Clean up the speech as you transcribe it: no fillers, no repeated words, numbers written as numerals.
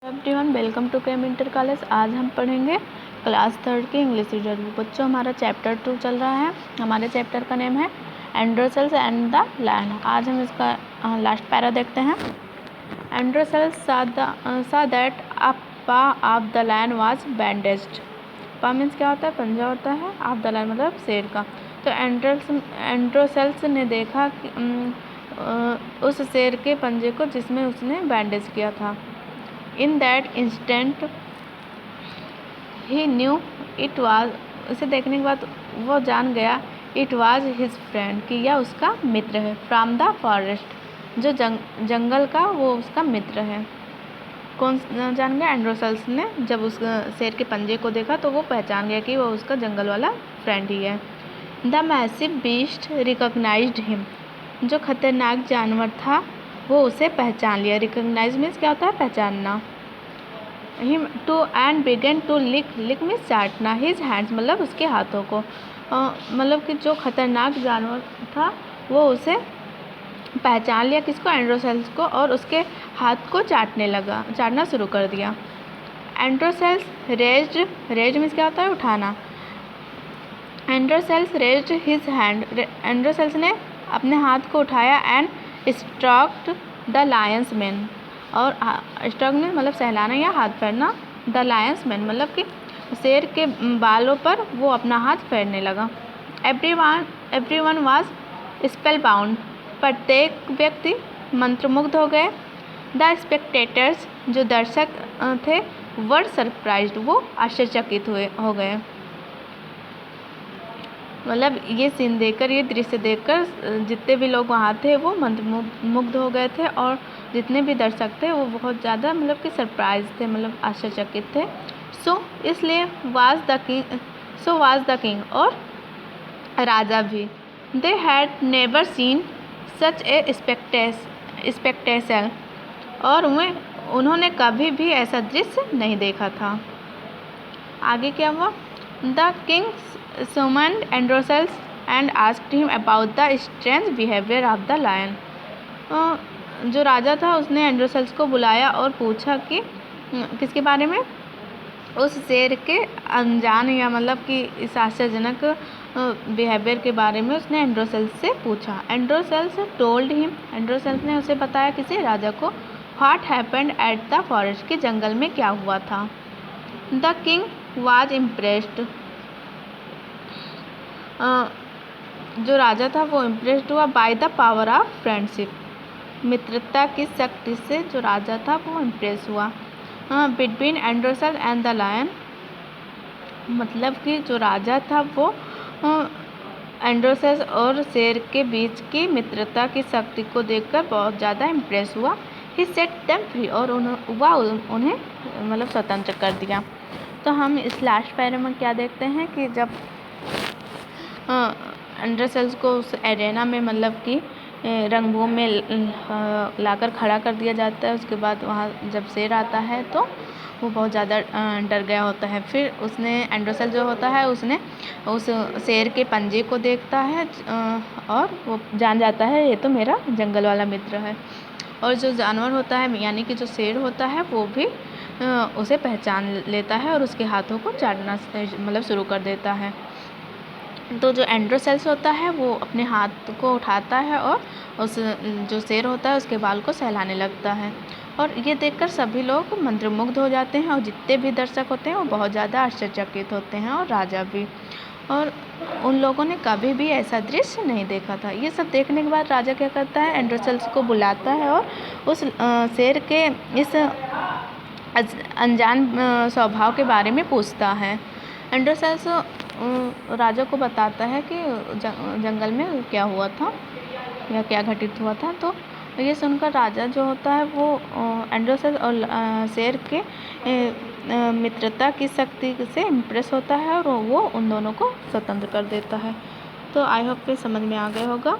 Everyone, welcome to केम inter college. आज हम पढ़ेंगे क्लास 3 की इंग्लिश रीडर बुक। बच्चों, हमारा चैप्टर 2 चल रहा है। हमारे चैप्टर का नेम है एंड्रोसेल्स एंड द लायन। आज हम इसका लास्ट पैरा देखते हैं। एंड्रोसेल्स saw that a paw of the lion was bandaged। पा मीन्स क्या होता है? पंजा होता है। ऑफ द लायन मतलब शेर का। तो एंड्रोसेल्स ने देखा कि उस शेर के पंजे को जिसमें उसने बैंडेज किया था। In that instant he knew it was, उसे देखने के बाद वो जान गया it was his friend, कि यह उसका मित्र है। From the forest, जो जंगल का वो उसका मित्र है। कौन जान गया? एंड्रोसेल्स ने जब उस शेर के पंजे को देखा तो वो पहचान गया कि वो उसका जंगल वाला फ्रेंड ही है। The massive beast recognized him, जो खतरनाक जानवर था वो उसे पहचान लिया। रिकॉग्नाइज मीन्स क्या होता है? पहचानना। Him to and began to lick means चाटना। हिज हैंड्स मतलब उसके हाथों को। मतलब कि जो खतरनाक जानवर था वो उसे पहचान लिया। किसको? एंड्रोसेल्स को। और उसके हाथ को चाटना शुरू कर दिया। एंड्रोसेल्स रेज्ड मीन्स क्या होता है? उठाना। एंड्रोसेल्स रेज्ड हिज हैंड, एंड्रोसेल्स ने अपने हाथ को उठाया and stroked the Lions man. और स्ट्रोक में मतलब सहलाना या हाथ फेरना। द लायंस मैन मतलब कि शेर के बालों पर वो अपना हाथ फेरने लगा। एवरीवन वाज स्पेल बाउंड, प्रत्येक व्यक्ति मंत्रमुग्ध हो गए। द स्पेक्टेटर्स, जो दर्शक थे, वर सरप्राइज्ड, वो आश्चर्यचकित हो गए। मतलब ये सीन देखकर, ये दृश्य देखकर जितने भी लोग वहाँ थे वो मंत्रमुग्ध हो गए थे। और जितने भी दर्शक थे वो बहुत ज़्यादा मतलब कि सरप्राइज थे, मतलब आश्चर्यचकित थे। इसलिए वाज द किंग, और राजा भी। They had never seen such a expectation, और उन्होंने कभी भी ऐसा दृश्य नहीं देखा था। आगे क्या हुआ? The king summoned Androseles and asked him about the strange behavior of the lion। जो राजा था उसने एंड्रोसेल्स को बुलाया और पूछा कि किसके बारे में? उस शेर के अनजान या मतलब कि इस आश्चर्यजनक बिहेवियर के बारे में उसने एंड्रोसेल्स से पूछा। एंड्रोसेल्स टोल्ड हिम, एंड्रोसेल्स ने उसे बताया, किसी राजा को, what happened at the forest, के जंगल में क्या हुआ था। द किंग वाज इम्प्रेस्ड, जो राजा था वो इम्प्रेस्ड हुआ। By the power of friendship, मित्रता की शक्ति से जो राजा था वो इम्प्रेस हुआ। बिटवीन एंड्रोसेल्स एंड द लायन, मतलब कि जो राजा था वो एंड्रोसेल्स और शेर के बीच की मित्रता की शक्ति को देखकर बहुत ज़्यादा इम्प्रेस हुआ। ही सेट देम फ्री, और उन्हें मतलब स्वतंत्र कर दिया। तो हम इस लास्ट पैरे में क्या देखते हैं कि जब एंड्रोसेल्स को उस एरेना में मतलब कि रंगभूमि में लाकर खड़ा कर दिया जाता है। उसके बाद वहाँ जब शेर आता है तो वो बहुत ज़्यादा डर गया होता है। फिर उसने एंड्रोसेल जो होता है उसने उस शेर के पंजे को देखता है और वो जान जाता है ये तो मेरा जंगल वाला मित्र है। और जो जानवर होता है यानी कि जो शेर होता है वो भी उसे पहचान लेता है और उसके हाथों को चाटना मतलब शुरू कर देता है। तो जो एंड्रोसेल्स होता है वो अपने हाथ को उठाता है और उस जो शेर होता है उसके बाल को सहलाने लगता है। और ये देखकर सभी लोग मंत्रमुग्ध हो जाते हैं और जितने भी दर्शक होते हैं वो बहुत ज़्यादा आश्चर्यचकित होते हैं, और राजा भी। और उन लोगों ने कभी भी ऐसा दृश्य नहीं देखा था। ये सब देखने के बाद राजा क्या करता है? एंड्रोसेल्स को बुलाता है और उस शेर के इस अनजान स्वभाव के बारे में पूछता है। एंड्रोसेल्स राजा को बताता है कि जंगल में क्या हुआ था या क्या घटित हुआ था। तो ये सुनकर राजा जो होता है वो एंड्रोसेल्स और शेर के मित्रता की शक्ति से इम्प्रेस होता है और वो उन दोनों को स्वतंत्र कर देता है। तो आई होप कि समझ में आ गया होगा।